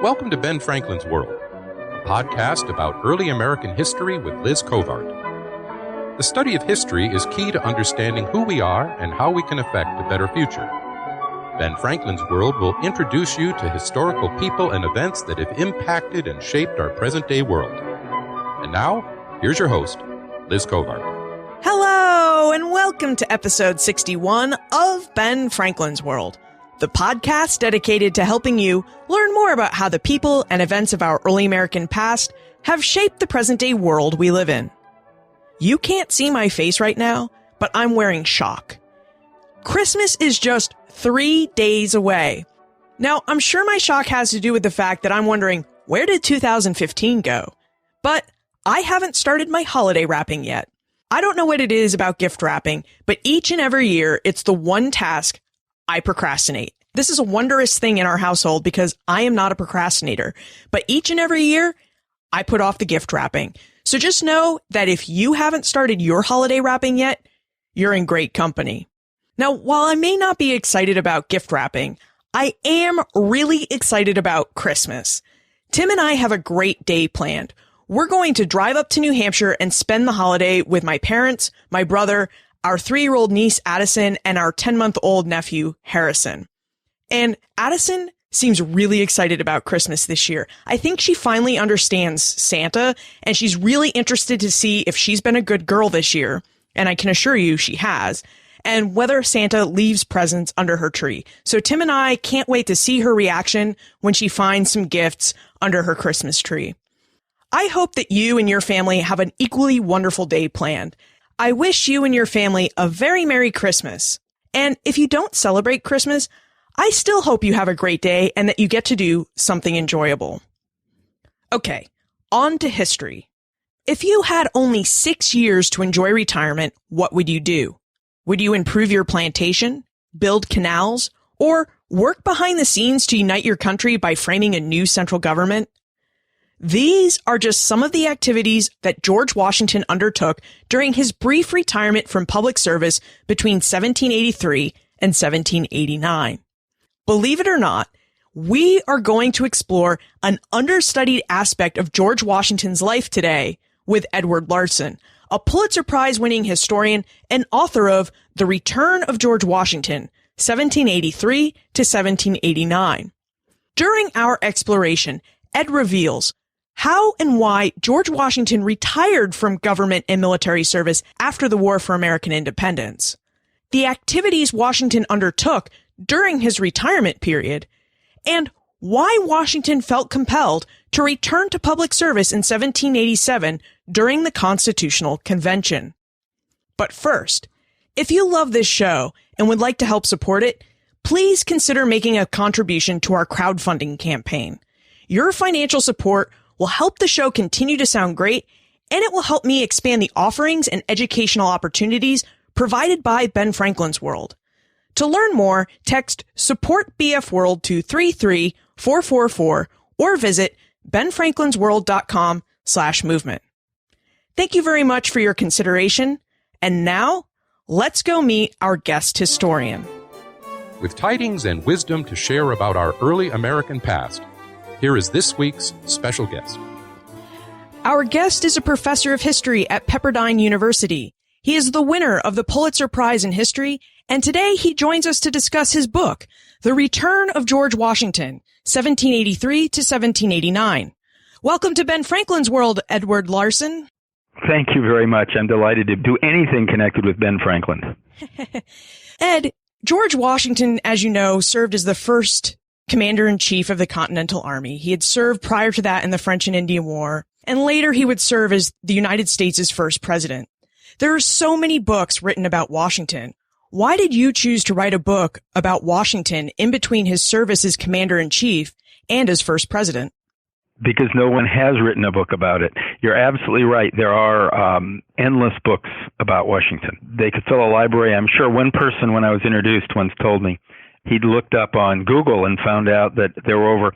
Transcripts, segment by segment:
Welcome to Ben Franklin's World, a podcast about early American history with Liz Covart. The study of history is key to understanding who we are and how we can affect a better future. Ben Franklin's World will introduce you to historical people and events that have impacted and shaped our present-day world. And now, here's your host, Liz Covart. Hello, and welcome to episode 61 of Ben Franklin's World, the podcast dedicated to helping you learn more about how the people and events of our early American past have shaped the present-day world we live in. You can't see my face right now, but I'm wearing shock. Christmas is just 3 days away. Now, I'm sure my shock has to do with the fact that I'm wondering, where did 2015 go? But I haven't started my holiday wrapping yet. I don't know what it is about gift wrapping, but each and every year, it's the one task I procrastinate. This is a wondrous thing in our household because I am not a procrastinator. But each and every year, I put off the gift wrapping. So just know that if you haven't started your holiday wrapping yet, you're in great company. Now, while I may not be excited about gift wrapping, I am really excited about Christmas. Tim and I have a great day planned. We're going to drive up to New Hampshire and spend the holiday with my parents, my brother, our 3-year-old niece, Addison, and our 10-month-old nephew, Harrison. And Addison seems really excited about Christmas this year. I think she finally understands Santa, and she's really interested to see if she's been a good girl this year. And I can assure you she has. And whether Santa leaves presents under her tree. So Tim and I can't wait to see her reaction when she finds some gifts under her Christmas tree. I hope that you and your family have an equally wonderful day planned. I wish you and your family a very Merry Christmas. And if you don't celebrate Christmas, I still hope you have a great day and that you get to do something enjoyable. Okay, on to history. If you had only 6 years to enjoy retirement, what would you do? Would you improve your plantation, build canals, or work behind the scenes to unite your country by framing a new central government? These are just some of the activities that George Washington undertook during his brief retirement from public service between 1783 and 1789. Believe it or not, we are going to explore an understudied aspect of George Washington's life today with Edward Larson, a Pulitzer Prize winning historian and author of The Return of George Washington, 1783 to 1789. During our exploration, Ed reveals how and why George Washington retired from government and military service after the War for American Independence, the activities Washington undertook during his retirement period, and why Washington felt compelled to return to public service in 1787 during the Constitutional Convention. But first, if you love this show and would like to help support it, please consider making a contribution to our crowdfunding campaign. Your financial support will help the show continue to sound great, and it will help me expand the offerings and educational opportunities provided by Ben Franklin's World. To learn more, text Support BF World to 33444 or visit benfranklinsworld.com/movement. Thank you very much for your consideration. And now, let's go meet our guest historian. With tidings and wisdom to share about our early American past, here is this week's special guest. Our guest is a professor of history at Pepperdine University. He is the winner of the Pulitzer Prize in History, and today he joins us to discuss his book, The Return of George Washington, 1783 to 1789. Welcome to Ben Franklin's World, Edward Larson. Thank you very much. I'm delighted to do anything connected with Ben Franklin. Ed, George Washington, as you know, served as the first commander-in-chief of the Continental Army. He had served prior to that in the French and Indian War, and later he would serve as the United States' first president. There are so many books written about Washington. Why did you choose to write a book about Washington in between his service as commander-in-chief and as first president? Because no one has written a book about it. You're absolutely right. There are endless books about Washington. They could fill a library. I'm sure one person, when I was introduced, once told me he'd looked up on Google and found out that there were over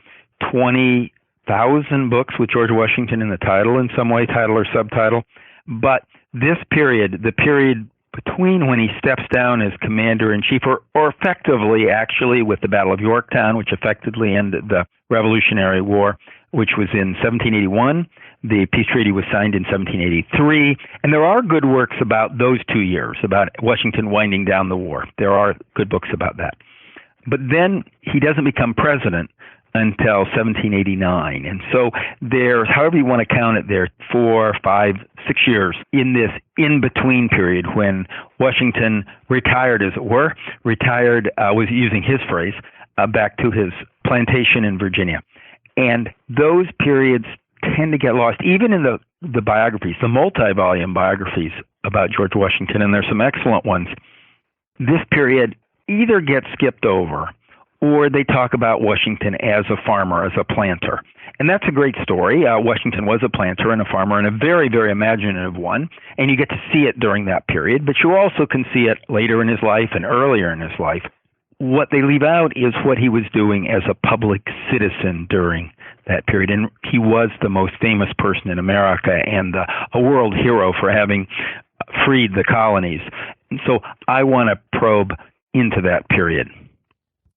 20,000 books with George Washington in the title in some way, title or subtitle. But this period, the period between when he steps down as commander-in-chief, or effectively, actually, with the Battle of Yorktown, which effectively ended the Revolutionary War, which was in 1781. The peace treaty was signed in 1783. And there are good works about those 2 years, about Washington winding down the war. There are good books about that. But then he doesn't become president until 1789. And so there's, however you want to count it, there 4, 5, 6 years in this in-between period when Washington retired, as it were, was using his phrase, back to his plantation in Virginia. And those periods tend to get lost, even in the biographies, the multi-volume biographies about George Washington, and there's some excellent ones. This period either gets skipped over, or they talk about Washington as a farmer, as a planter. And that's a great story. Washington was a planter and a farmer, and a very, very imaginative one. And you get to see it during that period, but you also can see it later in his life and earlier in his life. What they leave out is what he was doing as a public citizen during that period. And he was the most famous person in America and a world hero for having freed the colonies. And so I want to probe into that period.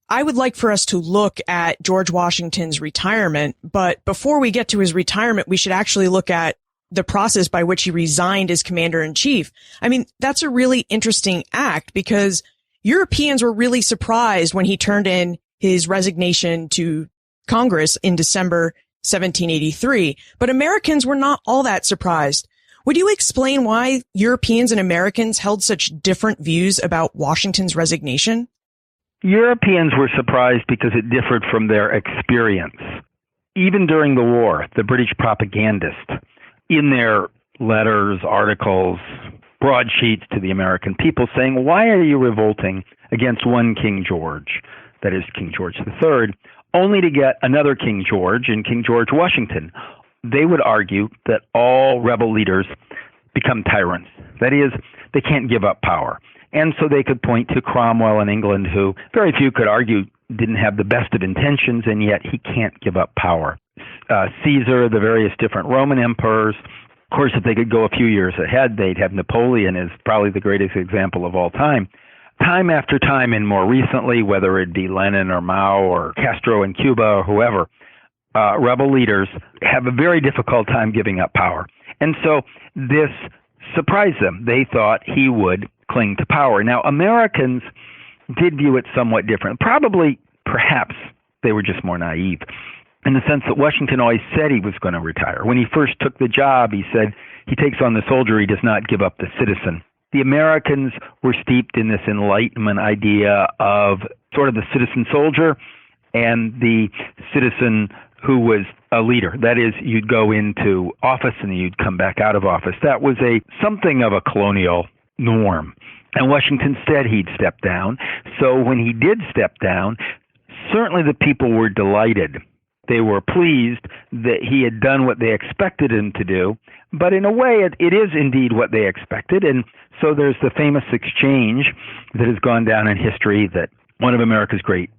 I would like for us to look at George Washington's retirement, but before we get to his retirement, we should actually look at the process by which he resigned as commander-in-chief. I mean, that's a really interesting act because Europeans were really surprised when he turned in his resignation to Congress in December 1783, but Americans were not all that surprised. Would you explain why Europeans and Americans held such different views about Washington's resignation? Europeans were surprised because it differed from their experience. Even during the war, the British propagandists, in their letters, articles, broadsheets to the American people saying, why are you revolting against one King George, that is King George III, only to get another King George and King George Washington? They would argue that all rebel leaders become tyrants. That is, they can't give up power. And so they could point to Cromwell in England, who very few could argue didn't have the best of intentions, and yet he can't give up power. Caesar, the various different Roman emperors. Of course, if they could go a few years ahead, they'd have Napoleon as probably the greatest example of all time. Time after time, and more recently, whether it be Lenin or Mao or Castro in Cuba or whoever, rebel leaders have a very difficult time giving up power. And so this surprised them. They thought he would cling to power. Now, Americans did view it somewhat different. Perhaps they were just more naive in the sense that Washington always said he was going to retire. When he first took the job, he said he takes on the soldier, he does not give up the citizen. The Americans were steeped in this Enlightenment idea of sort of the citizen soldier and the citizen who was a leader. That is, you'd go into office and you'd come back out of office. That was something of a colonial norm. And Washington said he'd step down. So when he did step down, certainly the people were delighted. They were pleased that he had done what they expected him to do. But in a way, it is indeed what they expected. And so there's the famous exchange that has gone down in history that one of America's great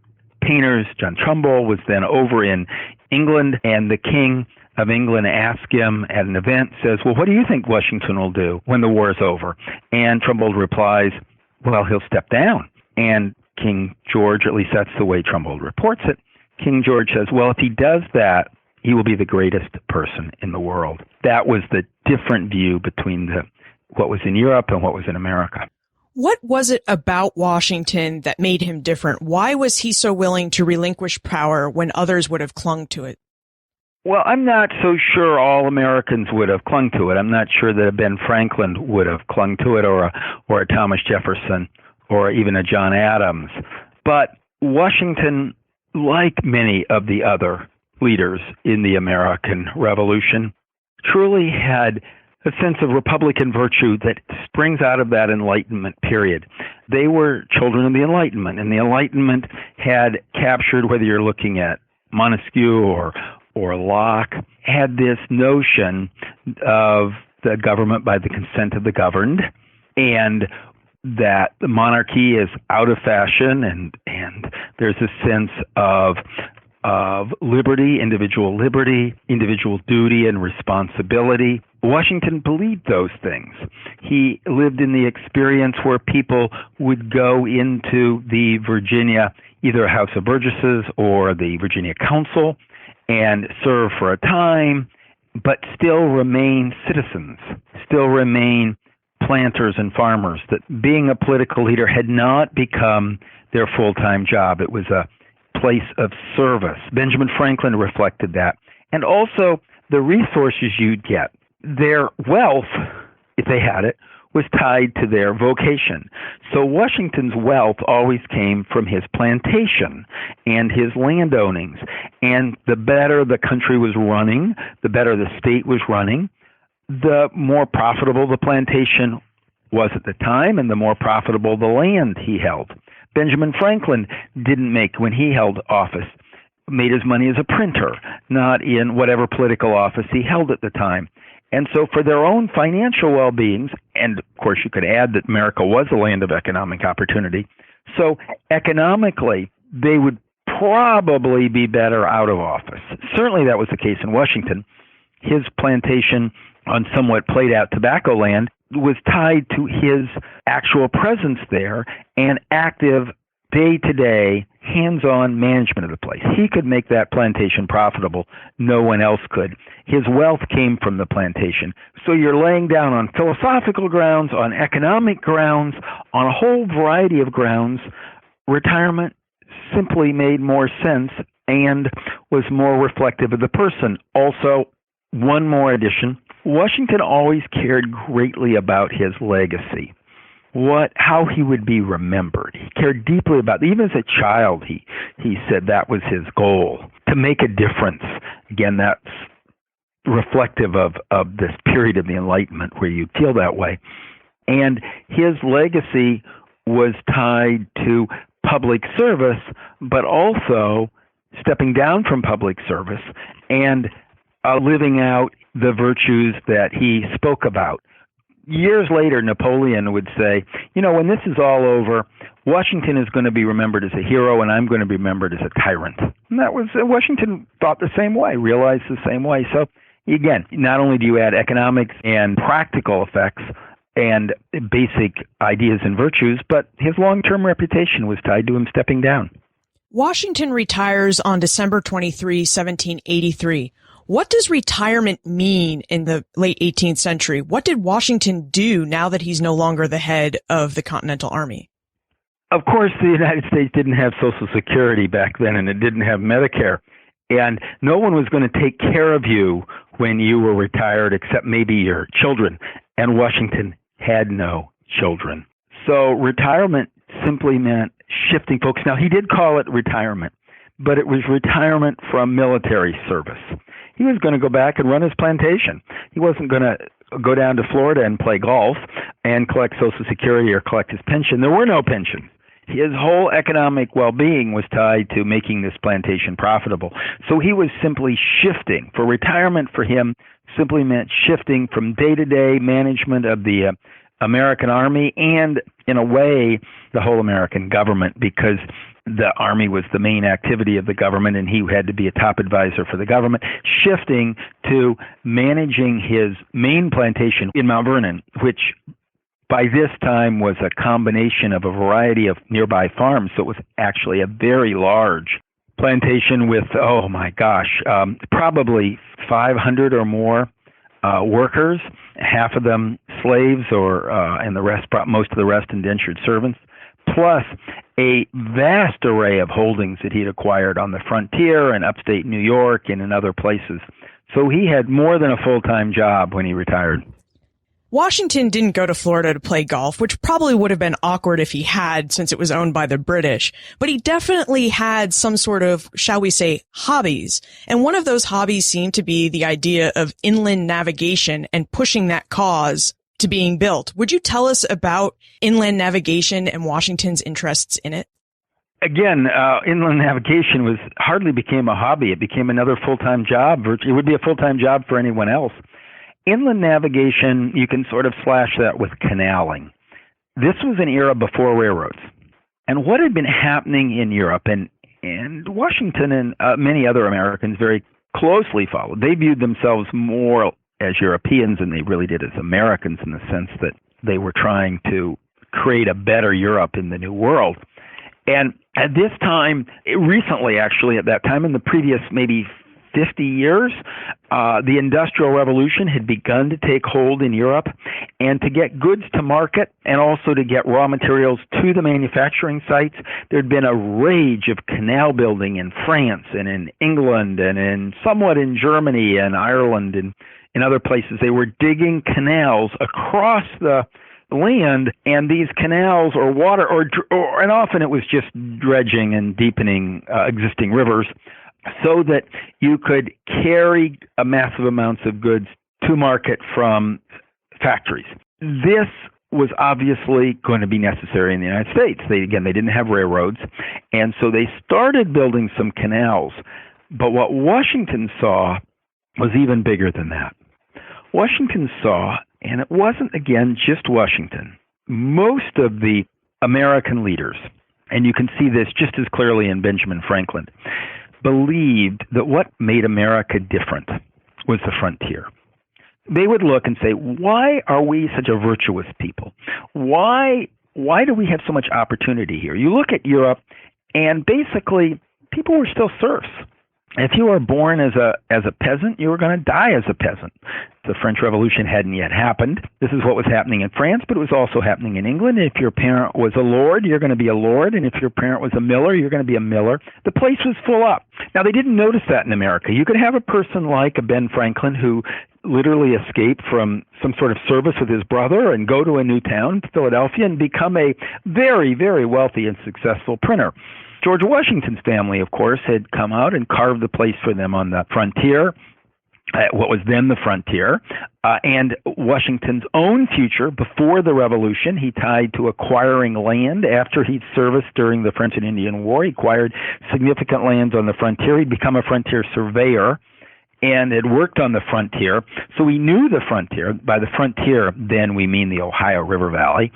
painters, John Trumbull, was then over in England, and the King of England asked him at an event, says, well, what do you think Washington will do when the war is over? And Trumbull replies, well, he'll step down. And King George, at least that's the way Trumbull reports it, King George says, well, if he does that, he will be the greatest person in the world. That was the different view between what was in Europe and what was in America. What was it about Washington that made him different? Why was he so willing to relinquish power when others would have clung to it? Well, I'm not so sure all Americans would have clung to it. I'm not sure that a Ben Franklin would have clung to it, or a Thomas Jefferson, or even a John Adams. But Washington, like many of the other leaders in the American Revolution, truly had a sense of Republican virtue that springs out of that Enlightenment period. They were children of the Enlightenment, and the Enlightenment had captured, whether you're looking at Montesquieu or Locke, had this notion of the government by the consent of the governed, and that the monarchy is out of fashion, and there's a sense of of liberty, individual duty and responsibility. Washington believed those things. He lived in the experience where people would go into the Virginia, either House of Burgesses or the Virginia Council, and serve for a time, but still remain citizens, still remain planters and farmers, that being a political leader had not become their full-time job. It was a place of service. Benjamin Franklin reflected that. And also the resources you'd get. Their wealth, if they had it, was tied to their vocation. So Washington's wealth always came from his plantation and his land ownings. And the better the country was running, the better the state was running, the more profitable the plantation was at the time and the more profitable the land he held. Benjamin Franklin didn't make, when he held office, made his money as a printer, not in whatever political office he held at the time. And so for their own financial well-beings, and of course you could add that America was a land of economic opportunity, so economically they would probably be better out of office. Certainly that was the case in Washington. His plantation on somewhat played-out tobacco land was tied to his actual presence there and active day-to-day, hands-on management of the place. He could make that plantation profitable. No one else could. His wealth came from the plantation. So you're laying down on philosophical grounds, on economic grounds, on a whole variety of grounds. Retirement simply made more sense and was more reflective of the person. Also, one more addition, Washington always cared greatly about his legacy. How he would be remembered. He cared deeply about, even as a child, he said that was his goal, to make a difference. Again, that's reflective of this period of the Enlightenment where you feel that way. And his legacy was tied to public service, but also stepping down from public service and living out the virtues that he spoke about. Years later, Napoleon would say, when this is all over, Washington is going to be remembered as a hero and I'm going to be remembered as a tyrant. And that was, Washington thought the same way, realized the same way. So again, not only do you add economics and practical effects and basic ideas and virtues, but his long-term reputation was tied to him stepping down. Washington retires on December 23, 1783. What does retirement mean in the late 18th century? What did Washington do now that he's no longer the head of the Continental Army? Of course, the United States didn't have Social Security back then, and it didn't have Medicare. And no one was going to take care of you when you were retired except maybe your children. And Washington had no children. So retirement simply meant shifting focus. Now, he did call it retirement, but it was retirement from military service. He was going to go back and run his plantation. He wasn't going to go down to Florida and play golf and collect Social Security or collect his pension. There were no pensions. His whole economic well-being was tied to making this plantation profitable. So he was simply shifting. For retirement for him simply meant shifting from day-to-day management of the American Army and, in a way, the whole American government, because the Army was the main activity of the government and he had to be a top advisor for the government, shifting to managing his main plantation in Mount Vernon, which by this time was a combination of a variety of nearby farms. So it was actually a very large plantation with, probably 500 or more workers, half of them slaves, and the rest, most of the rest indentured servants, plus a vast array of holdings that he'd acquired on the frontier and upstate New York and in other places. So he had more than a full-time job when he retired. Washington didn't go to Florida to play golf, which probably would have been awkward if he had, since it was owned by the British. But he definitely had some sort of, shall we say, hobbies. And one of those hobbies seemed to be the idea of inland navigation and pushing that cause to being built. Would you tell us about inland navigation and Washington's interests in it? Again, inland navigation hardly became a hobby. It became another full-time job. It would be a full-time job for anyone else. Inland navigation, you can sort of slash that with canaling. This was an era before railroads. And what had been happening in Europe, and and Washington and many other Americans very closely followed. They viewed themselves more as Europeans than they really did as Americans, in the sense that they were trying to create a better Europe in the New World. And at this time, recently actually, at that time in the previous maybe 50 years, the Industrial Revolution had begun to take hold in Europe, and to get goods to market and also to get raw materials to the manufacturing sites, there'd been a rage of canal building in France and in England and somewhat in Germany and Ireland and in other places. They were digging canals across the land, and these canals or water, and often it was just dredging and deepening existing rivers, so that you could carry massive amounts of goods to market from factories. This was obviously going to be necessary in the United States. They didn't have railroads, and so they started building some canals. But what Washington saw was even bigger than that. Washington saw, and it wasn't, again, just Washington, most of the American leaders, and you can see this just as clearly in Benjamin Franklin, believed that what made America different was the frontier. They would look and say, why are we such a virtuous people? Why do we have so much opportunity here? You look at Europe, and basically people were still serfs. If you were born as a peasant, you were going to die as a peasant. The French Revolution hadn't yet happened. This is what was happening in France, but it was also happening in England. If your parent was a lord, you're going to be a lord, and if your parent was a miller, you're going to be a miller. The place was full up. Now, they didn't notice that in America. You could have a person like a Ben Franklin who literally escaped from some sort of service with his brother and go to a new town, Philadelphia, and become a very, very wealthy and successful printer. George Washington's family, of course, had come out and carved the place for them on the frontier, what was then the frontier, and Washington's own future before the Revolution, he tied to acquiring land after he'd serviced during the French and Indian War. He acquired significant lands on the frontier. He'd become a frontier surveyor and had worked on the frontier, so he knew the frontier. By the frontier, then we mean the Ohio River Valley,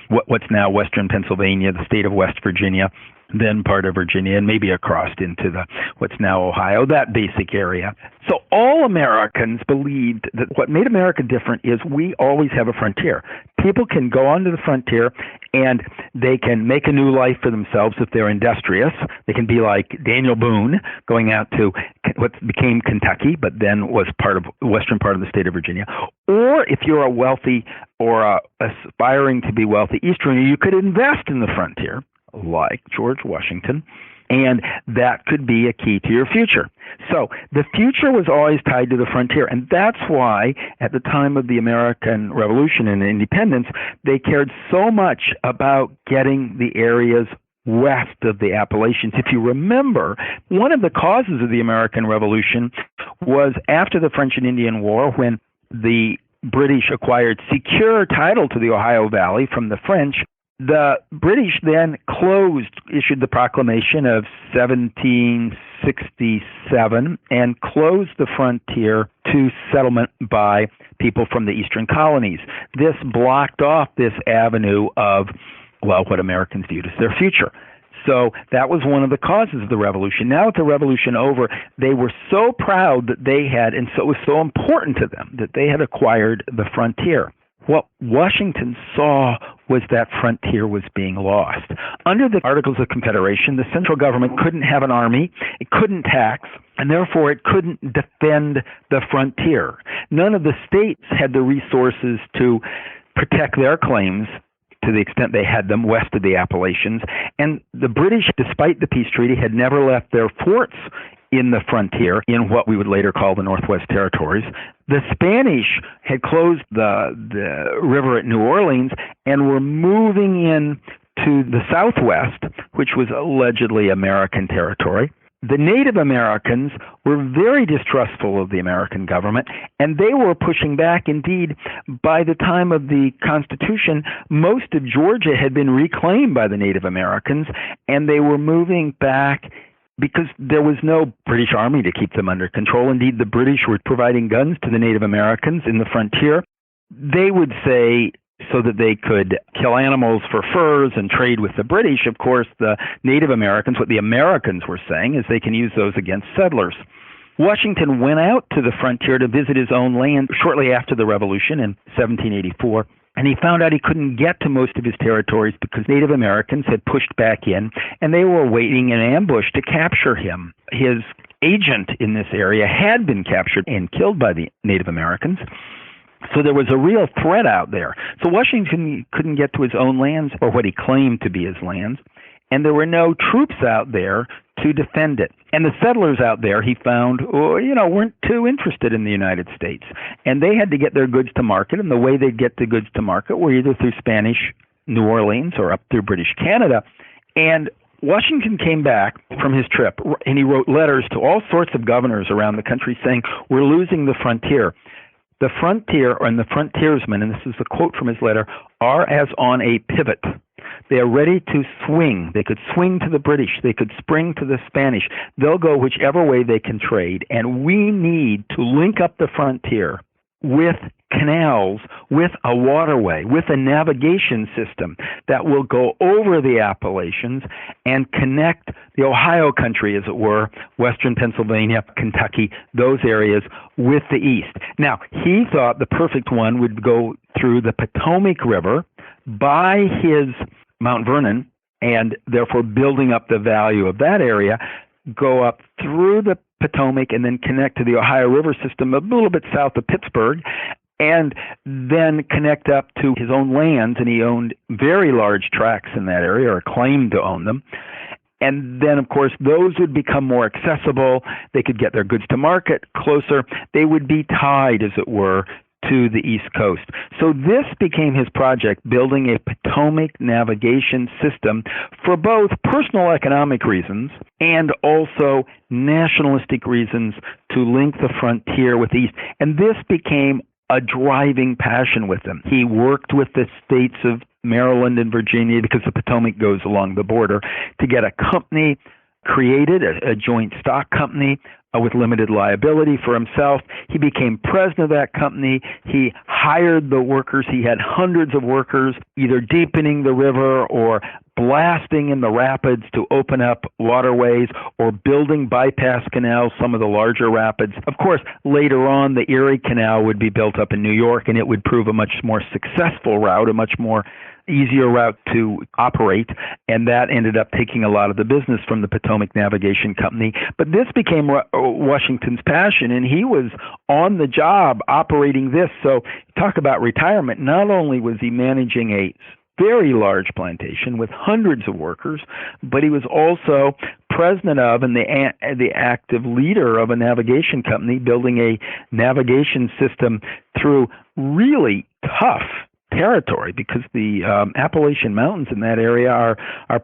what's now western Pennsylvania, the state of West Virginia, then part of Virginia, and maybe across into what's now Ohio, that basic area. So all Americans believed that what made America different is we always have a frontier. People can go onto the frontier and they can make a new life for themselves if they're industrious. They can be like Daniel Boone going out to what became Kentucky, but then was part of western part of the state of Virginia. Or if you're a wealthy or aspiring to be wealthy Easterner, you could invest in the frontier, like George Washington, and that could be a key to your future. So the future was always tied to the frontier, and that's why at the time of the American Revolution and independence, they cared so much about getting the areas west of the Appalachians. If you remember, one of the causes of the American Revolution was after the French and Indian War, when the British acquired secure title to the Ohio Valley from the French. The British then issued the proclamation of 1767 and closed the frontier to settlement by people from the eastern colonies. This blocked off this avenue of, what Americans viewed as their future. So that was one of the causes of the revolution. Now with the revolution over, they were so proud that they had, and so it was so important to them that they had acquired the frontier. What Washington saw was that frontier was being lost. Under the Articles of Confederation, the central government couldn't have an army, it couldn't tax, and therefore it couldn't defend the frontier. None of the states had the resources to protect their claims to the extent they had them west of the Appalachians. And the British, despite the peace treaty, had never left their forts in the frontier, in what we would later call the Northwest Territories. The Spanish had closed the river at New Orleans and were moving in to the Southwest, which was allegedly American territory. The Native Americans were very distrustful of the American government, and they were pushing back. Indeed, by the time of the Constitution, most of Georgia had been reclaimed by the Native Americans, and they were moving back because there was no British army to keep them under control. Indeed, the British were providing guns to the Native Americans in the frontier. They would say so that they could kill animals for furs and trade with the British. Of course, the Native Americans, what the Americans were saying is they can use those against settlers. Washington went out to the frontier to visit his own land shortly after the Revolution in 1784. And he found out he couldn't get to most of his territories because Native Americans had pushed back in, and they were waiting in ambush to capture him. His agent in this area had been captured and killed by the Native Americans. So there was a real threat out there. So Washington couldn't get to his own lands, or what he claimed to be his lands, and there were no troops out there to defend it. And the settlers out there, he found, weren't too interested in the United States. And they had to get their goods to market, and the way they'd get the goods to market were either through Spanish New Orleans or up through British Canada. And Washington came back from his trip, and he wrote letters to all sorts of governors around the country saying, we're losing the frontier. The frontier, and the frontiersmen, and this is a quote from his letter, are as on a pivot. They are ready to swing. They could swing to the British. They could spring to the Spanish. They'll go whichever way they can trade. And we need to link up the frontier with canals, with a waterway, with a navigation system that will go over the Appalachians and connect the Ohio country, as it were, western Pennsylvania, Kentucky, those areas, with the east. Now, he thought the perfect one would go through the Potomac River by his Mount Vernon, and therefore building up the value of that area, go up through the Potomac and then connect to the Ohio River system a little bit south of Pittsburgh, and then connect up to his own lands, and he owned very large tracts in that area, or claimed to own them. And then, of course, those would become more accessible. They could get their goods to market closer. They would be tied, as it were, to the East Coast. So this became his project, building a Potomac navigation system for both personal economic reasons and also nationalistic reasons to link the frontier with the East. And this became a driving passion with him. He worked with the states of Maryland and Virginia, because the Potomac goes along the border, to get a company created, a joint stock company with limited liability for himself. He became president of that company. He hired the workers. He had hundreds of workers, either deepening the river or blasting in the rapids to open up waterways, or building bypass canals, some of the larger rapids. Of course, later on, the Erie Canal would be built up in New York, and it would prove a much more successful route, a much more easier route to operate, and that ended up taking a lot of the business from the Potomac Navigation Company. But this became Washington's passion, and he was on the job operating this. So talk about retirement. Not only was he managing a very large plantation with hundreds of workers, but he was also president of and the active leader of a navigation company, building a navigation system through really tough territory, because the Appalachian Mountains in that area are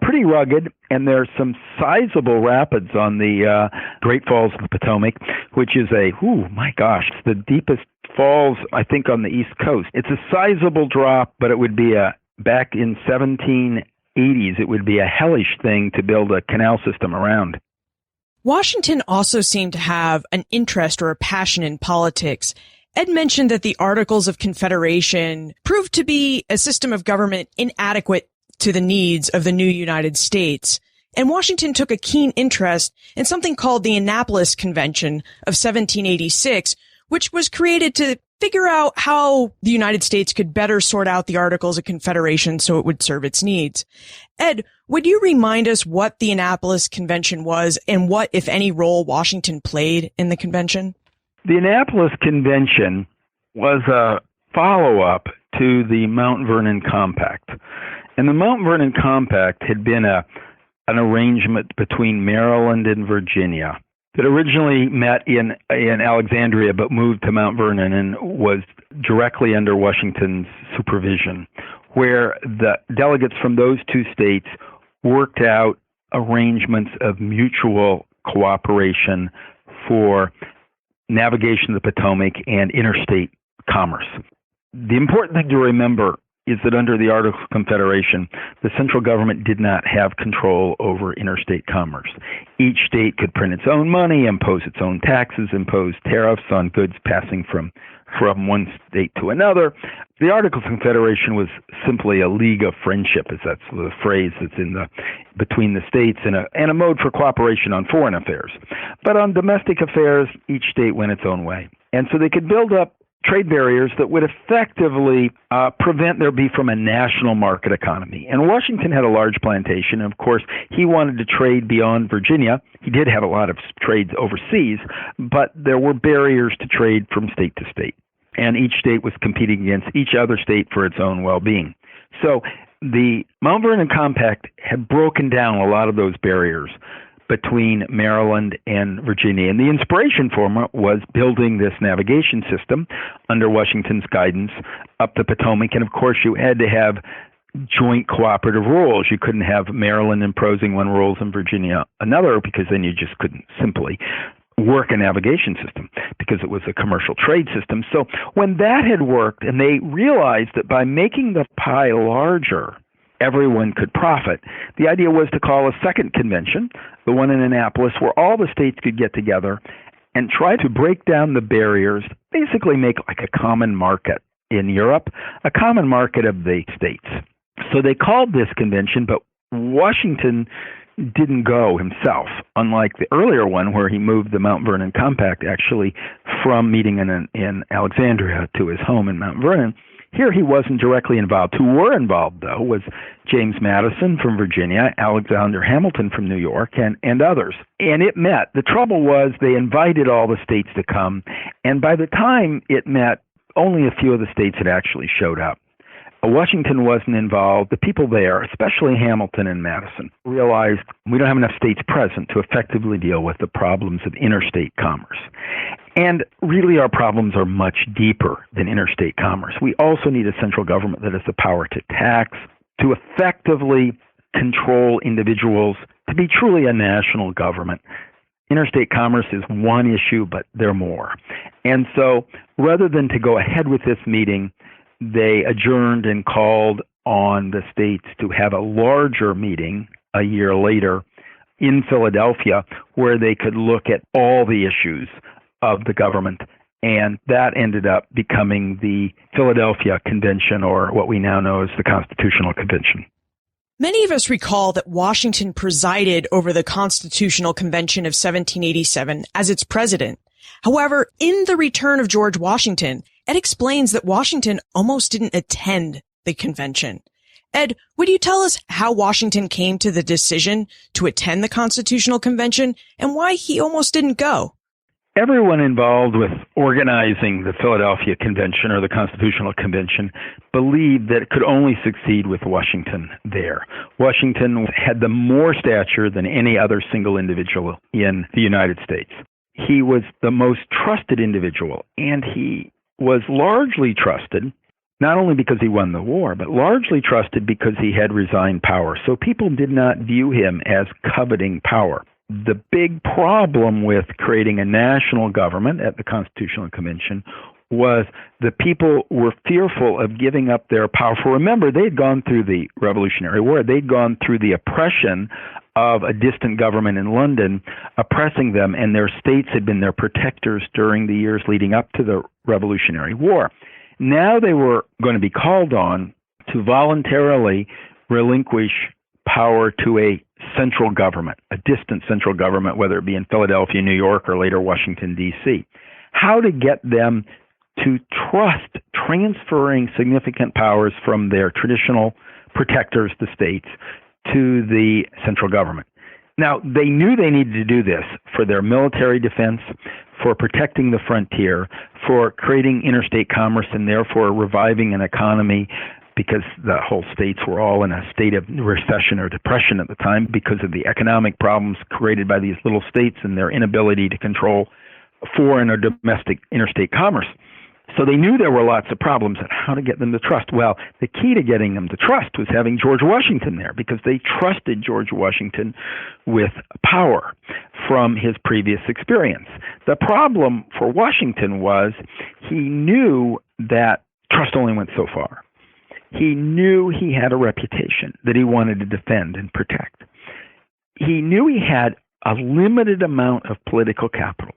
pretty rugged, and there's some sizable rapids on the Great Falls of the Potomac, which is it's the deepest falls, I think, on the East Coast. It's a sizable drop, but it would be back in 1780s, it would be a hellish thing to build a canal system around. Washington also seemed to have an interest or a passion in politics. Ed mentioned that the Articles of Confederation proved to be a system of government inadequate to the needs of the new United States. And Washington took a keen interest in something called the Annapolis Convention of 1786, which was created to figure out how the United States could better sort out the Articles of Confederation so it would serve its needs. Ed, would you remind us what the Annapolis Convention was and what, if any, role Washington played in the convention? The Annapolis Convention was a follow-up to the Mount Vernon Compact. And the Mount Vernon Compact had been an arrangement between Maryland and Virginia that originally met in Alexandria but moved to Mount Vernon and was directly under Washington's supervision, where the delegates from those two states worked out arrangements of mutual cooperation for navigation of the Potomac and interstate commerce. The important thing to remember is that under the Articles of Confederation, the central government did not have control over interstate commerce. Each state could print its own money, impose its own taxes, impose tariffs on goods passing from one state to another. The Articles of Confederation was simply a league of friendship, as that's the phrase that's between the states, and a mode for cooperation on foreign affairs. But on domestic affairs, each state went its own way. And so they could build up trade barriers that would effectively prevent there be from a national market economy. And Washington had a large plantation. And of course, he wanted to trade beyond Virginia. He did have a lot of trades overseas, but there were barriers to trade from state to state. And each state was competing against each other state for its own well-being. So the Mount Vernon Compact had broken down a lot of those barriers between Maryland and Virginia. And the inspiration for it was building this navigation system under Washington's guidance up the Potomac. And of course, you had to have joint cooperative rules. You couldn't have Maryland imposing one rules and Virginia another, because then you just couldn't simply work a navigation system, because it was a commercial trade system. So when that had worked, and they realized that by making the pie larger, everyone could profit, the idea was to call a second convention, the one in Annapolis, where all the states could get together and try to break down the barriers, basically make like a common market in Europe, a common market of the states. So they called this convention, but Washington didn't go himself, unlike the earlier one where he moved the Mount Vernon Compact actually from meeting in Alexandria to his home in Mount Vernon. Here he wasn't directly involved. Who were involved, though, was James Madison from Virginia, Alexander Hamilton from New York, and others. And it met. The trouble was they invited all the states to come, and by the time it met, only a few of the states had actually showed up. Washington wasn't involved. The people there, especially Hamilton and Madison, realized we don't have enough states present to effectively deal with the problems of interstate commerce. And really our problems are much deeper than interstate commerce. We also need a central government that has the power to tax, to effectively control individuals, to be truly a national government. Interstate commerce is one issue, but there are more. And so rather than to go ahead with this meeting, they adjourned and called on the states to have a larger meeting a year later in Philadelphia, where they could look at all the issues of the government. And that ended up becoming the Philadelphia Convention, or what we now know as the Constitutional Convention. Many of us recall that Washington presided over the Constitutional Convention of 1787 as its president. However, in The Return of George Washington, Ed explains that Washington almost didn't attend the convention. Ed, would you tell us how Washington came to the decision to attend the Constitutional Convention and why he almost didn't go? Everyone involved with organizing the Philadelphia Convention or the Constitutional Convention believed that it could only succeed with Washington there. Washington had the more stature than any other single individual in the United States. He was the most trusted individual, and he was largely trusted, not only because he won the war, but largely trusted because he had resigned power. So people did not view him as coveting power. The big problem with creating a national government at the Constitutional Convention was the people were fearful of giving up their power. For remember, they'd gone through the Revolutionary War. They'd gone through the oppression of a distant government in London oppressing them, and their states had been their protectors during the years leading up to the Revolutionary War. Now they were going to be called on to voluntarily relinquish power to a central government, a distant central government, whether it be in Philadelphia, New York, or later Washington, D.C. How to get them to trust transferring significant powers from their traditional protectors, the states, to the central government. Now, they knew they needed to do this for their military defense, for protecting the frontier, for creating interstate commerce, and therefore reviving an economy, because the whole states were all in a state of recession or depression at the time because of the economic problems created by these little states and their inability to control foreign or domestic interstate commerce. So they knew there were lots of problems and how to get them to trust. Well, the key to getting them to trust was having George Washington there, because they trusted George Washington with power from his previous experience. The problem for Washington was he knew that trust only went so far. He knew he had a reputation that he wanted to defend and protect. He knew he had a limited amount of political capital.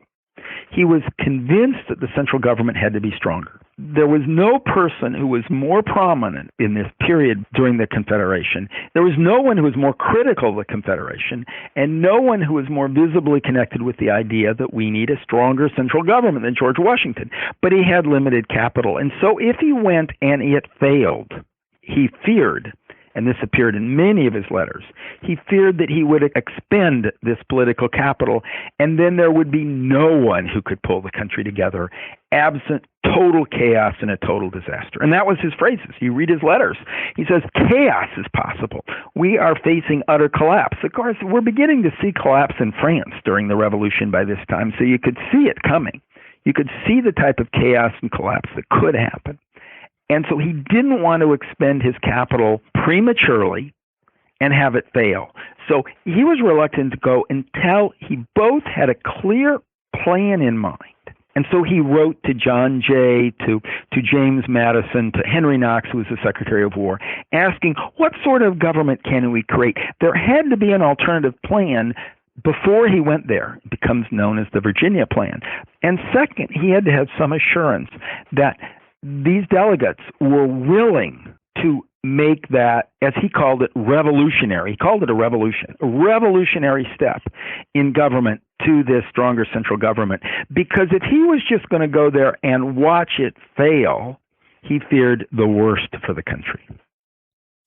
He was convinced that the central government had to be stronger. There was no person who was more prominent in this period during the Confederation. There was no one who was more critical of the Confederation, and no one who was more visibly connected with the idea that we need a stronger central government than George Washington. But he had limited capital. And so if he went and it failed, he feared, and this appeared in many of his letters, he feared that he would expend this political capital, and then there would be no one who could pull the country together, absent total chaos and a total disaster. And that was his phrases. You read his letters. He says, chaos is possible. We are facing utter collapse. Of course, we're beginning to see collapse in France during the Revolution by this time, so you could see it coming. You could see the type of chaos and collapse that could happen. And so he didn't want to expend his capital prematurely and have it fail. So he was reluctant to go until he both had a clear plan in mind. And so he wrote to John Jay, to James Madison, to Henry Knox, who was the Secretary of War, asking, what sort of government can we create? There had to be an alternative plan before he went there. It becomes known as the Virginia Plan. And second, he had to have some assurance that these delegates were willing to make that, as he called it, revolutionary. He called it a revolutionary step in government to this stronger central government. Because if he was just going to go there and watch it fail, he feared the worst for the country.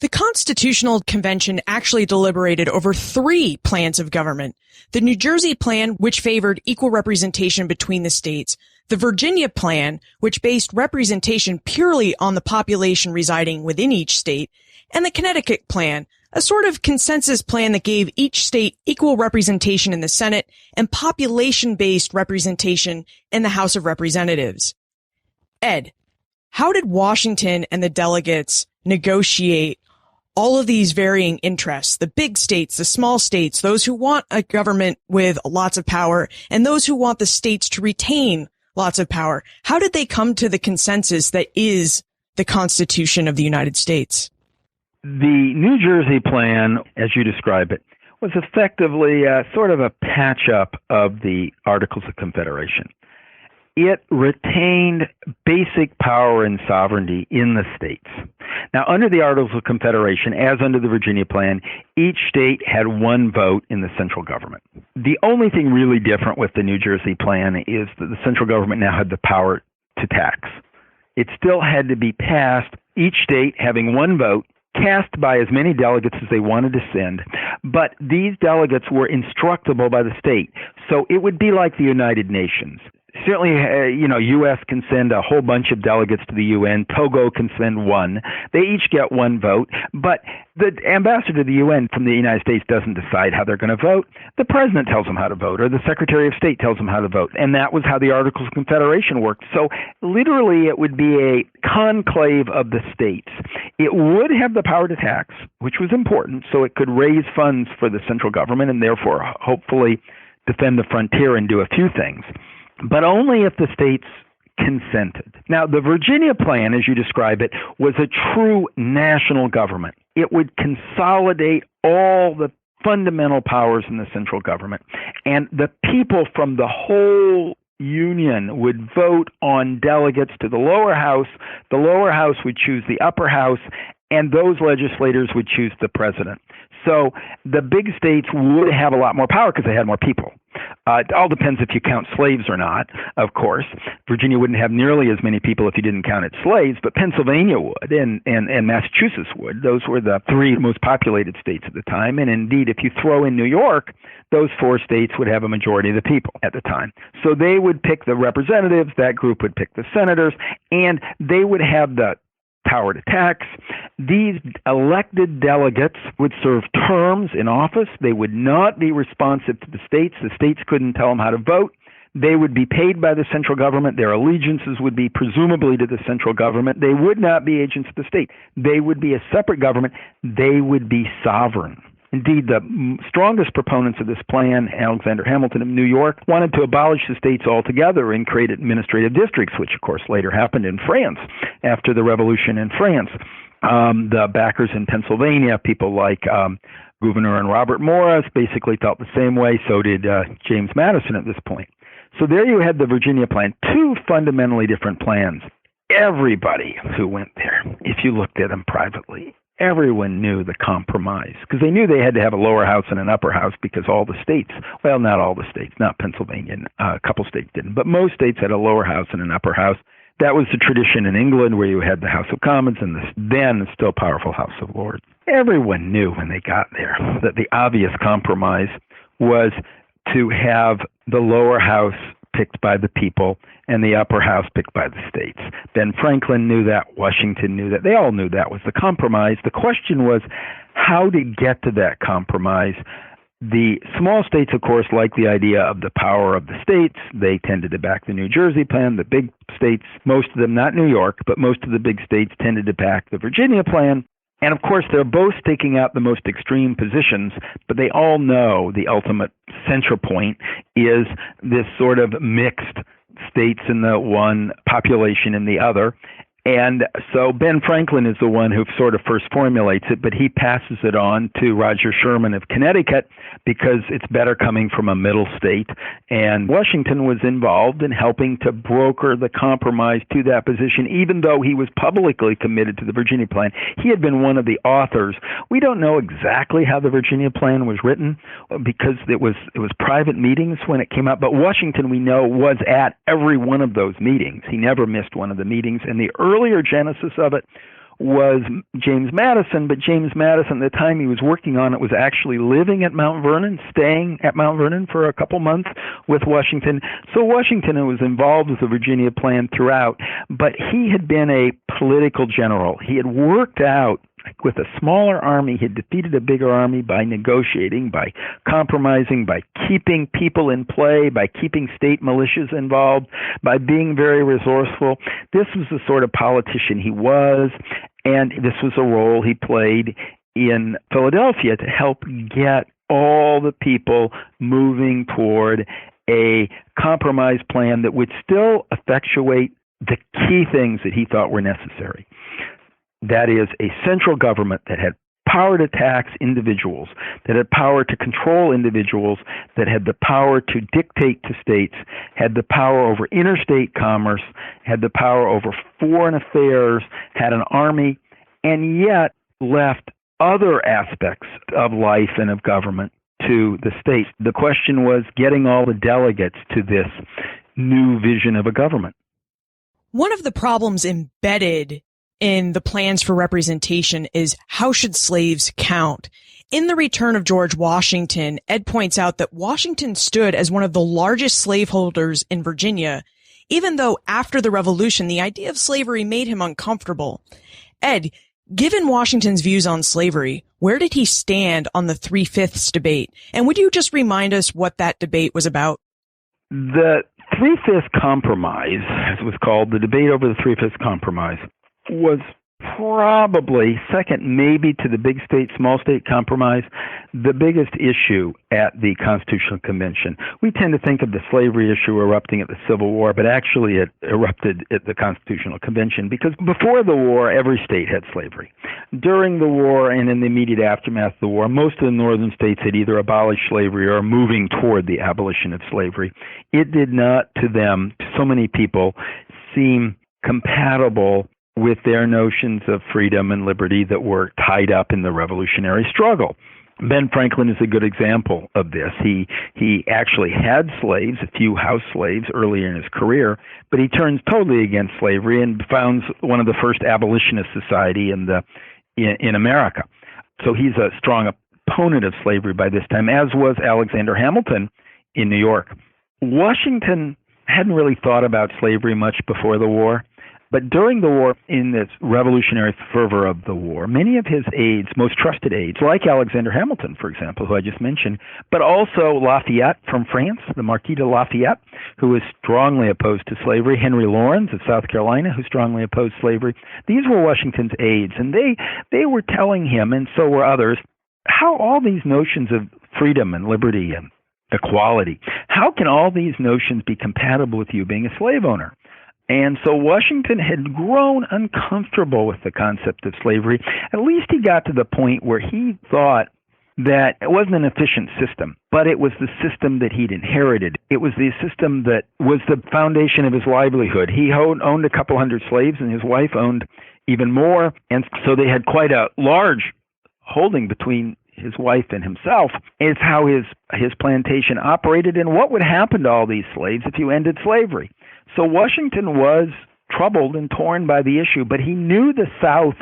The Constitutional Convention actually deliberated over 3 plans of government. The New Jersey Plan, which favored equal representation between the states. The Virginia Plan, which based representation purely on the population residing within each state. And the Connecticut Plan, a sort of consensus plan that gave each state equal representation in the Senate and population-based representation in the House of Representatives. Ed, how did Washington and the delegates negotiate all of these varying interests, the big states, the small states, those who want a government with lots of power, and those who want the states to retain lots of power? How did they come to the consensus that is the Constitution of the United States? The New Jersey Plan, as you describe it, was effectively sort of a patch-up of the Articles of Confederation. It retained basic power and sovereignty in the states. Now, under the Articles of Confederation, as under the Virginia Plan, each state had one vote in the central government. The only thing really different with the New Jersey Plan is that the central government now had the power to tax. It still had to be passed, each state having one vote, cast by as many delegates as they wanted to send, but these delegates were instructable by the state. So it would be like the United Nations. Certainly, U.S. can send a whole bunch of delegates to the UN. Togo can send one. They each get one vote. But the ambassador to the UN from the United States doesn't decide how they're going to vote. The president tells them how to vote, or the Secretary of State tells them how to vote. And that was how the Articles of Confederation worked. So literally, it would be a conclave of the states. It would have the power to tax, which was important, so it could raise funds for the central government and therefore hopefully defend the frontier and do a few things, but only if the states consented. Now, the Virginia Plan, as you describe it, was a true national government. It would consolidate all the fundamental powers in the central government, and the people from the whole Union would vote on delegates to the lower house. The lower house would choose the upper house, and those legislators would choose the president. So the big states would have a lot more power because they had more people. It all depends if you count slaves or not, of course. Virginia wouldn't have nearly as many people if you didn't count its slaves, but Pennsylvania would, and Massachusetts would. Those were the 3 most populated states at the time. And indeed, if you throw in New York, those 4 states would have a majority of the people at the time. So they would pick the representatives, that group would pick the senators, and they would have the power to tax. These elected delegates would serve terms in office. They would not be responsive to the states. The states couldn't tell them how to vote. They would be paid by the central government. Their allegiances would be presumably to the central government. They would not be agents of the state. They would be a separate government. They would be sovereign. Indeed, the strongest proponents of this plan, Alexander Hamilton of New York, wanted to abolish the states altogether and create administrative districts, which of course later happened in France after the revolution in France. The backers in Pennsylvania, people like Gouverneur and Robert Morris, basically felt the same way. So did James Madison at this point. So there you had the Virginia plan, two fundamentally different plans. Everybody who went there, if you looked at them privately, everyone knew the compromise, because they knew they had to have a lower house and an upper house, because all the states, well, not all the states, not Pennsylvania, a couple states didn't, but most states had a lower house and an upper house. That was the tradition in England, where you had the House of Commons and the then still powerful House of Lords. Everyone knew when they got there that the obvious compromise was to have the lower house picked by the people and the upper house picked by the states. Ben Franklin knew that. Washington knew that. They all knew that was the compromise. The question was how to get to that compromise. The small states, of course, like the idea of the power of the states. They tended to back the New Jersey plan. The big states, most of them, not New York, but most of the big states tended to back the Virginia plan. And of course, they're both staking out the most extreme positions, but they all know the ultimate central point is this sort of mixed states in the one, population in the other. And so Ben Franklin is the one who sort of first formulates it, but he passes it on to Roger Sherman of Connecticut because it's better coming from a middle state. And Washington was involved in helping to broker the compromise to that position, even though he was publicly committed to the Virginia plan. He had been one of the authors. We don't know exactly how the Virginia plan was written because it was private meetings when it came out, but Washington, we know, was at every one of those meetings. He never missed one of the meetings, and the earlier genesis of it was James Madison, but James Madison, at the time he was working on it, was actually living at Mount Vernon, staying at Mount Vernon for a couple months with Washington. So Washington was involved with the Virginia plan throughout, but he had been a political general. He had worked out with a smaller army, he had defeated a bigger army by negotiating, by compromising, by keeping people in play, by keeping state militias involved, by being very resourceful. This was the sort of politician he was, and this was a role he played in Philadelphia to help get all the people moving toward a compromise plan that would still effectuate the key things that he thought were necessary. That is, a central government that had power to tax individuals, that had power to control individuals, that had the power to dictate to states, had the power over interstate commerce, had the power over foreign affairs, had an army, and yet left other aspects of life and of government to the states. The question was getting all the delegates to this new vision of a government. One of the problems embedded in the plans for representation is how should slaves count? In The Return of George Washington, Ed points out that Washington stood as one of the largest slaveholders in Virginia, even though after the Revolution, the idea of slavery made him uncomfortable. Ed, given Washington's views on slavery, where did he stand on the 3/5 debate? And would you just remind us what that debate was about? The 3/5 compromise, as it was called, the debate over the 3/5 compromise, was probably second maybe to the big state, small state compromise, the biggest issue at the Constitutional Convention. We tend to think of the slavery issue erupting at the Civil War, but actually it erupted at the Constitutional Convention because before the war, every state had slavery. During the war and in the immediate aftermath of the war, most of the northern states had either abolished slavery or moving toward the abolition of slavery. It did not, to them, to so many people, seem compatible with their notions of freedom and liberty that were tied up in the revolutionary struggle. Ben Franklin is a good example of this. He actually had slaves, a few house slaves early in his career, but he turns totally against slavery and founds one of the first abolitionist society in America. So he's a strong opponent of slavery by this time, as was Alexander Hamilton in New York. Washington hadn't really thought about slavery much before the war. But during the war, in this revolutionary fervor of the war, many of his aides, most trusted aides, like Alexander Hamilton, for example, who I just mentioned, but also Lafayette from France, the Marquis de Lafayette, who was strongly opposed to slavery, Henry Laurens of South Carolina, who strongly opposed slavery. These were Washington's aides, and they were telling him, and so were others, how all these notions of freedom and liberty and equality, how can all these notions be compatible with you being a slave owner? And so Washington had grown uncomfortable with the concept of slavery. At least he got to the point where he thought that it wasn't an efficient system, but it was the system that he'd inherited. It was the system that was the foundation of his livelihood. He owned a couple hundred slaves, and his wife owned even more. And so they had quite a large holding between his wife and himself. It's how his plantation operated, and what would happen to all these slaves if you ended slavery. So Washington was troubled and torn by the issue, but he knew the South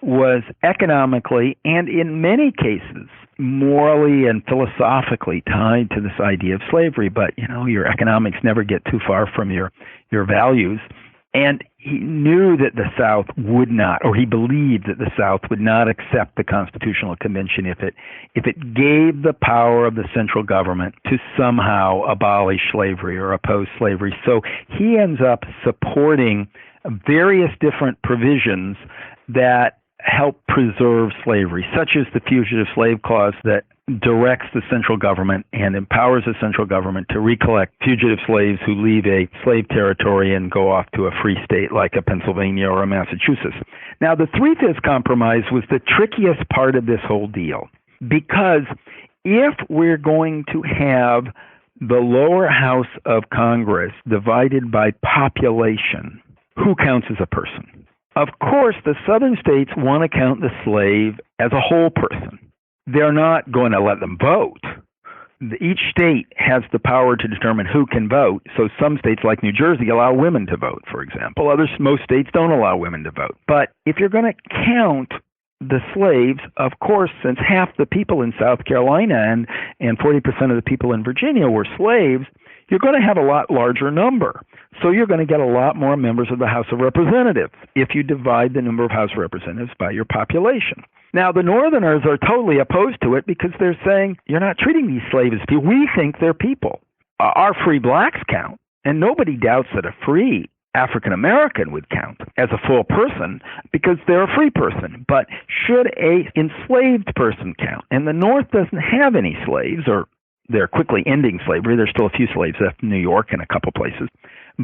was economically and in many cases morally and philosophically tied to this idea of slavery. But, your economics never get too far from your values. And he knew that the South would not, or he believed that the South would not accept the Constitutional Convention if it gave the power of the central government to somehow abolish slavery or oppose slavery. So he ends up supporting various different provisions that help preserve slavery, such as the Fugitive Slave Clause that directs the central government and empowers the central government to recollect fugitive slaves who leave a slave territory and go off to a free state like a Pennsylvania or a Massachusetts. Now, the Three-Fifths Compromise was the trickiest part of this whole deal, because if we're going to have the lower house of Congress divided by population, who counts as a person? Of course, the southern states want to count the slave as a whole person. They're not going to let them vote. Each state has the power to determine who can vote. So some states like New Jersey allow women to vote, for example. Most states don't allow women to vote. But if you're going to count the slaves, of course, since half the people in South Carolina and 40% of the people in Virginia were slaves, you're going to have a lot larger number. So you're going to get a lot more members of the House of Representatives if you divide the number of House of Representatives by your population. Now, the Northerners are totally opposed to it because they're saying, you're not treating these slaves as people. We think they're people. Our free blacks count, and nobody doubts that a free African American would count as a full person because they're a free person. But should a enslaved person count? And the North doesn't have any slaves, or they're quickly ending slavery. There's still a few slaves left in New York and a couple places,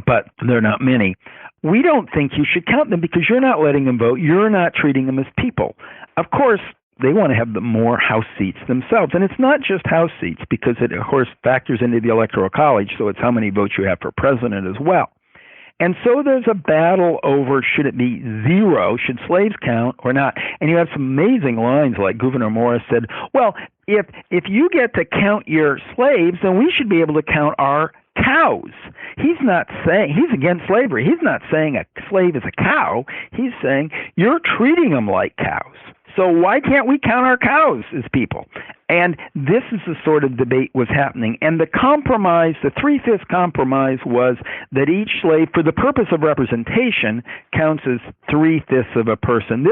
but there are not many. We don't think you should count them because you're not letting them vote. You're not treating them as people. Of course, they want to have the more House seats themselves. And it's not just House seats because it, of course, factors into the Electoral College, so it's how many votes you have for president as well. And so there's a battle over should it be zero, should slaves count or not. And you have some amazing lines like Gouverneur Morris said, well, if you get to count your slaves, then we should be able to count our cows. He's not saying, he's against slavery. He's not saying a slave is a cow. He's saying you're treating them like cows. So why can't we count our cows as people? And this is the sort of debate was happening. And the compromise, the Three-Fifths Compromise, was that each slave, for the purpose of representation, counts as 3/5 of a person.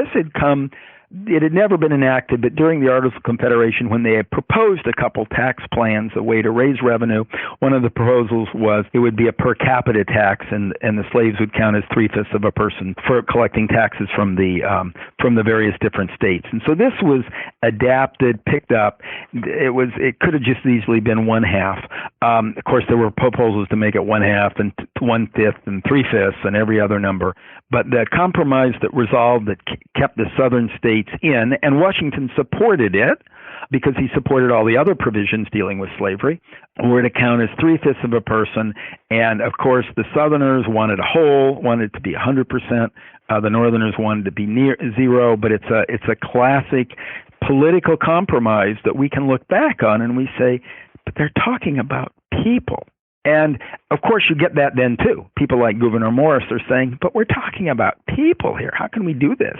It had never been enacted, but during the Articles of Confederation, when they had proposed a couple tax plans, a way to raise revenue, one of the proposals was it would be a per capita tax, and the slaves would count as 3/5 of a person for collecting taxes from the various different states. And so this was adapted, picked up. It could have just easily been 1/2. Of course, there were proposals to make it 1/2 and 1/5 and 3/5 and every other number. But the compromise that resolved that kept the southern states in, and Washington supported it because he supported all the other provisions dealing with slavery, were to count as 3/5 of a person. And of course, the Southerners wanted a whole, wanted it to be 100%. The Northerners wanted to be near zero. But it's a classic political compromise that we can look back on and we say, but they're talking about people. And, of course, you get that then, too. People like Gouverneur Morris are saying, but we're talking about people here. How can we do this?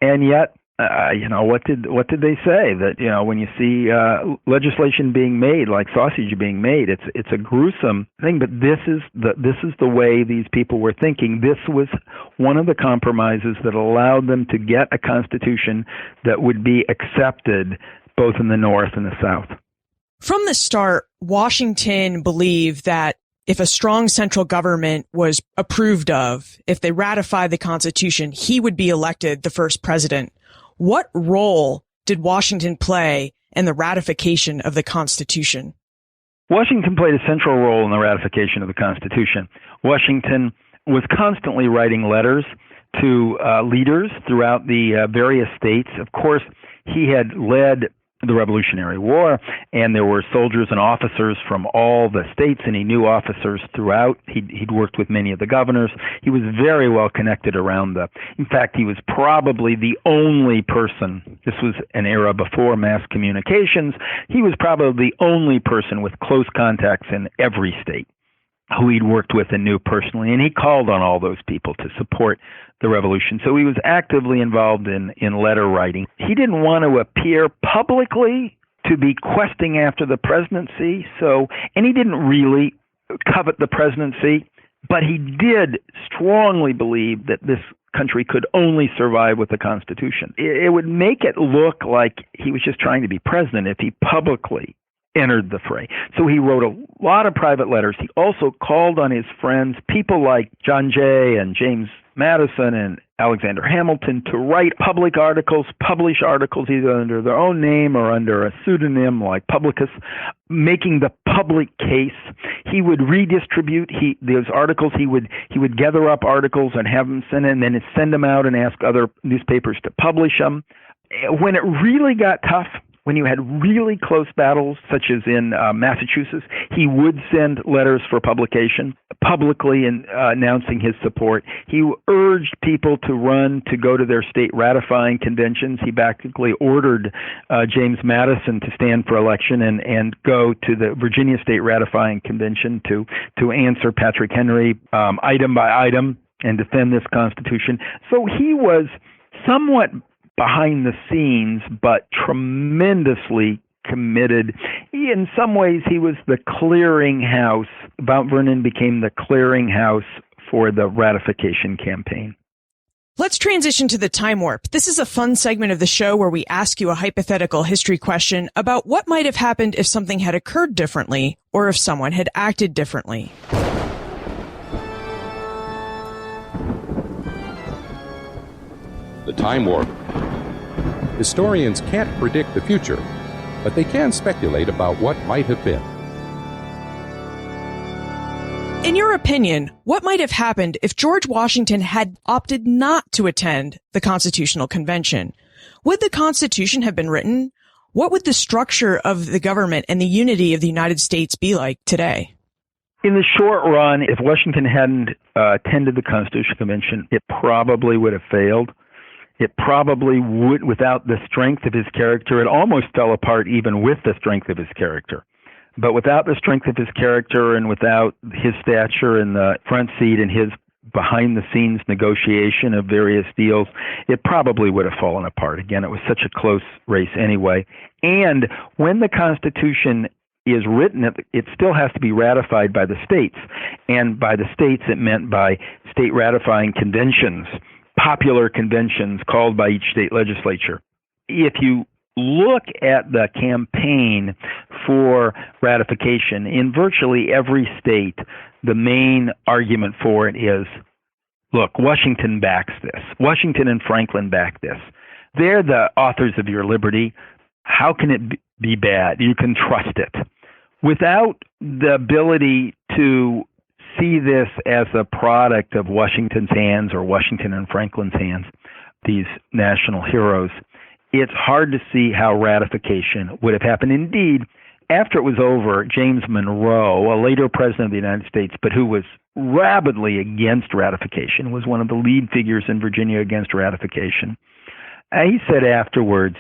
And yet, what did they say? That, when you see legislation being made, like sausage being made, it's a gruesome thing. But this is the way these people were thinking. This was one of the compromises that allowed them to get a constitution that would be accepted both in the North and the South. From the start, Washington believed that if a strong central government was approved of, if they ratified the Constitution, he would be elected the first president. What role did Washington play in the ratification of the Constitution? Washington played a central role in the ratification of the Constitution. Washington was constantly writing letters to leaders throughout the various states. Of course, he had led the Revolutionary War, and there were soldiers and officers from all the states, and he knew officers throughout. He'd worked with many of the governors. He was very well connected around in fact, he was probably the only person, this was an era before mass communications, he was probably the only person with close contacts in every state who he'd worked with and knew personally, and he called on all those people to support the revolution. So he was actively involved in letter writing. He didn't want to appear publicly to be questing after the presidency, and he didn't really covet the presidency, but he did strongly believe that this country could only survive with the Constitution. It would make it look like he was just trying to be president if he publicly entered the fray. So he wrote a lot of private letters. He also called on his friends, people like John Jay and James Madison and Alexander Hamilton, to write public articles, publish articles either under their own name or under a pseudonym like Publicus, making the public case. He would redistribute those articles. He would gather up articles and have them sent in, and then send them out and ask other newspapers to publish them. When it really got tough, when you had really close battles, such as in Massachusetts, he would send letters for publication, publicly announcing his support. He urged people to go to their state ratifying conventions. He practically ordered James Madison to stand for election and go to the Virginia State Ratifying Convention to answer Patrick Henry item by item and defend this Constitution. So he was somewhat behind the scenes, but tremendously committed. In some ways, he was the clearinghouse. Mount Vernon became the clearinghouse for the ratification campaign. Let's transition to the time warp. This is a fun segment of the show where we ask you a hypothetical history question about what might have happened if something had occurred differently or if someone had acted differently. The time warp. Historians can't predict the future, but they can speculate about what might have been. In your opinion, what might have happened if George Washington had opted not to attend the Constitutional Convention? Would the Constitution have been written? What would the structure of the government and the unity of the United States be like today? In the short run, if Washington hadn't attended the Constitutional Convention, it probably would have failed. It probably would, without the strength of his character. It almost fell apart even with the strength of his character. But without the strength of his character and without his stature in the front seat and his behind-the-scenes negotiation of various deals, it probably would have fallen apart. Again, it was such a close race anyway. And when the Constitution is written, it still has to be ratified by the states. And by the states, it meant by state ratifying conventions, popular conventions called by each state legislature. If you look at the campaign for ratification, in virtually every state, the main argument for it is, look, Washington backs this. Washington and Franklin back this. They're the authors of your liberty. How can it be bad? You can trust it. Without the ability to see this as a product of Washington's hands or Washington and Franklin's hands, these national heroes, it's hard to see how ratification would have happened. Indeed, after it was over, James Monroe, a later president of the United States, but who was rabidly against ratification, was one of the lead figures in Virginia against ratification. He said afterwards,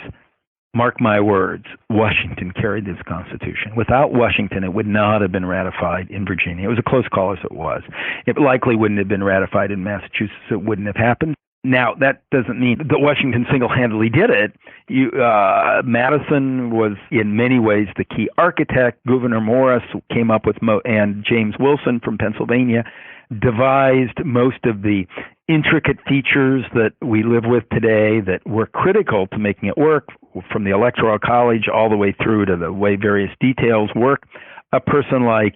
mark my words, Washington carried this Constitution. Without Washington, it would not have been ratified in Virginia. It was a close call as it was. It likely wouldn't have been ratified in Massachusetts. It wouldn't have happened. Now, that doesn't mean that Washington single-handedly did it. Madison was in many ways the key architect. Gouverneur Morris came up with, and James Wilson from Pennsylvania devised most of the intricate features that we live with today that were critical to making it work, from the Electoral College all the way through to the way various details work. A person like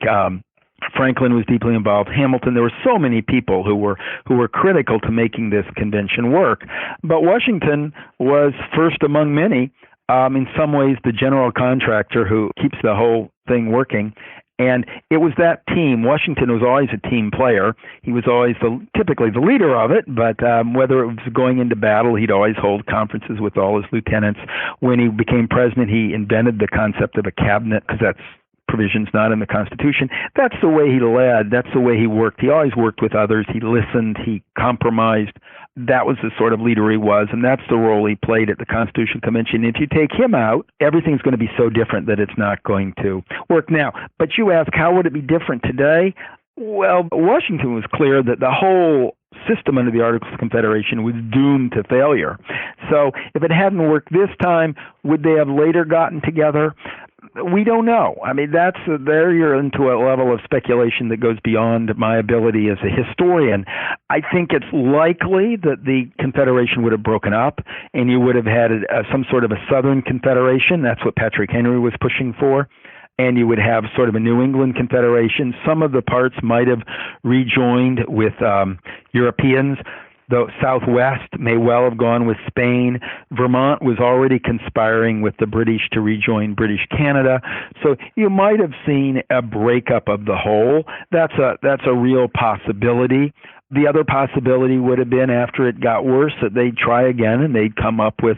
Franklin was deeply involved. Hamilton, there were so many people who were critical to making this convention work. But Washington was first among many, in some ways the general contractor who keeps the whole thing working. And it was that team. Washington was always a team player. He was always typically the leader of it, but whether it was going into battle, he'd always hold conferences with all his lieutenants. When he became president, he invented the concept of a cabinet, because that's provisions not in the Constitution. That's the way he led. That's the way he worked. He always worked with others. He listened. He compromised. That was the sort of leader he was, and that's the role he played at the Constitution Convention. If you take him out, everything's going to be so different that it's not going to work now. But you ask, how would it be different today? Well, Washington was clear that the whole system under the Articles of Confederation was doomed to failure. So if it hadn't worked this time, would they have later gotten together? We don't know. I mean, there you're into a level of speculation that goes beyond my ability as a historian. I think it's likely that the Confederation would have broken up, and you would have had some sort of a Southern Confederation. That's what Patrick Henry was pushing for. And you would have sort of a New England Confederation. Some of the parts might have rejoined with Europeans. The Southwest may well have gone with Spain. Vermont was already conspiring with the British to rejoin British Canada. So you might have seen a breakup of the whole. That's a real possibility. The other possibility would have been, after it got worse, that they'd try again and they'd come up with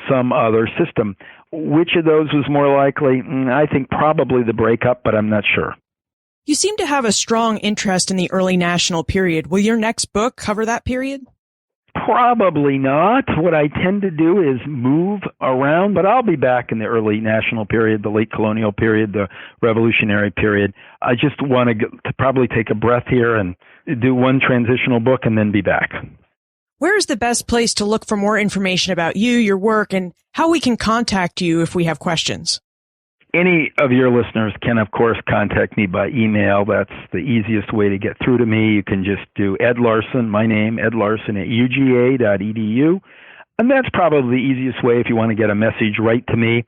some other system. Which of those was more likely? I think probably the breakup, but I'm not sure. You seem to have a strong interest in the early national period. Will your next book cover that period? Probably not. What I tend to do is move around, but I'll be back in the early national period, the late colonial period, the revolutionary period. I just want to probably take a breath here and do one transitional book and then be back. Where is the best place to look for more information about you, your work, and how we can contact you if we have questions? Any of your listeners can, of course, contact me by email. That's the easiest way to get through to me. You can just do Ed Larson, my name, Ed Larson at uga.edu. And that's probably the easiest way if you want to get a message right to me.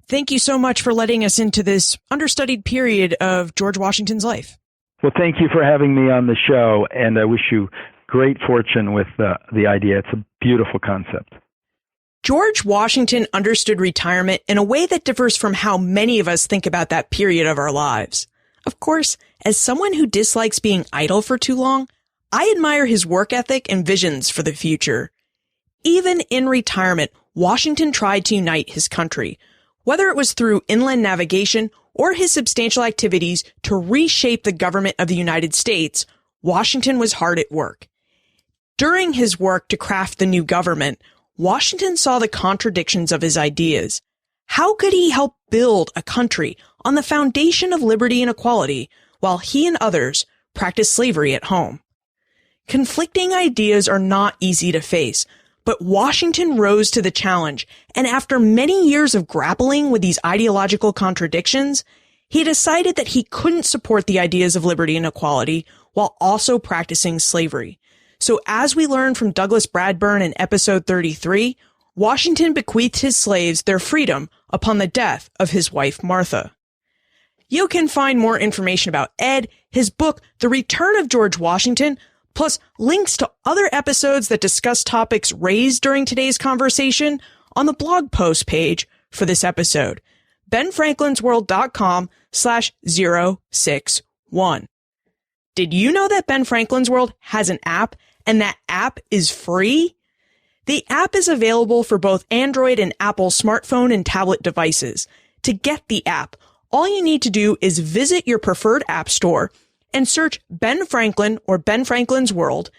Thank you so much for letting us into this understudied period of George Washington's life. Well, thank you for having me on the show, and I wish you great fortune with the idea. It's a beautiful concept. George Washington understood retirement in a way that differs from how many of us think about that period of our lives. Of course, as someone who dislikes being idle for too long, I admire his work ethic and visions for the future. Even in retirement, Washington tried to unite his country, whether it was through inland navigation or his substantial activities to reshape the government of the United States. Washington was hard at work. During his work to craft the new government, Washington saw the contradictions of his ideas. How could he help build a country on the foundation of liberty and equality while he and others practiced slavery at home? Conflicting ideas are not easy to face, but Washington rose to the challenge, and after many years of grappling with these ideological contradictions, he decided that he couldn't support the ideas of liberty and equality while also practicing slavery. So as we learned from Douglas Bradburn in episode 33, Washington bequeathed his slaves their freedom upon the death of his wife, Martha. You can find more information about Ed, his book, The Return of George Washington, plus links to other episodes that discuss topics raised during today's conversation on the blog post page for this episode, benfranklinsworld.com/061. Did you know that Ben Franklin's World has an app, and that app is free? The app is available for both Android and Apple smartphone and tablet devices. To get the app, all you need to do is visit your preferred app store and search Ben Franklin or Ben Franklin's World,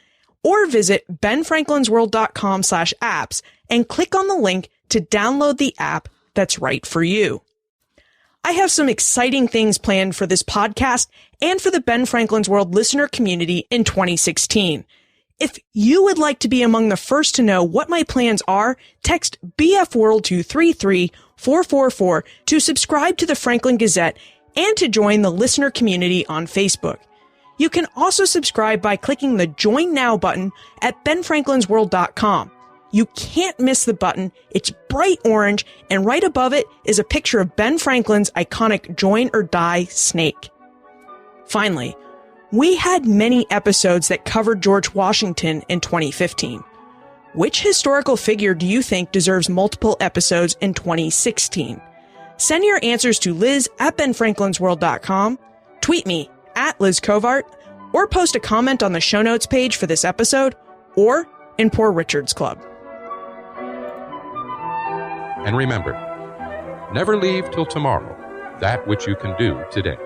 or visit benfranklinsworld.com/apps and click on the link to download the app that's right for you. I have some exciting things planned for this podcast and for the Ben Franklin's World listener community in 2016. If you would like to be among the first to know what my plans are, text BF World to 33444 to subscribe to the Franklin Gazette and to join the listener community on Facebook. You can also subscribe by clicking the Join Now button at benfranklinsworld.com. You can't miss the button. It's bright orange, and right above it is a picture of Ben Franklin's iconic Join or Die snake. Finally, we had many episodes that covered George Washington in 2015. Which historical figure do you think deserves multiple episodes in 2016? Send your answers to Liz at benfranklinsworld.com, tweet me at Liz Covart, or post a comment on the show notes page for this episode, or in Poor Richard's Club. And remember, never leave till tomorrow that which you can do today.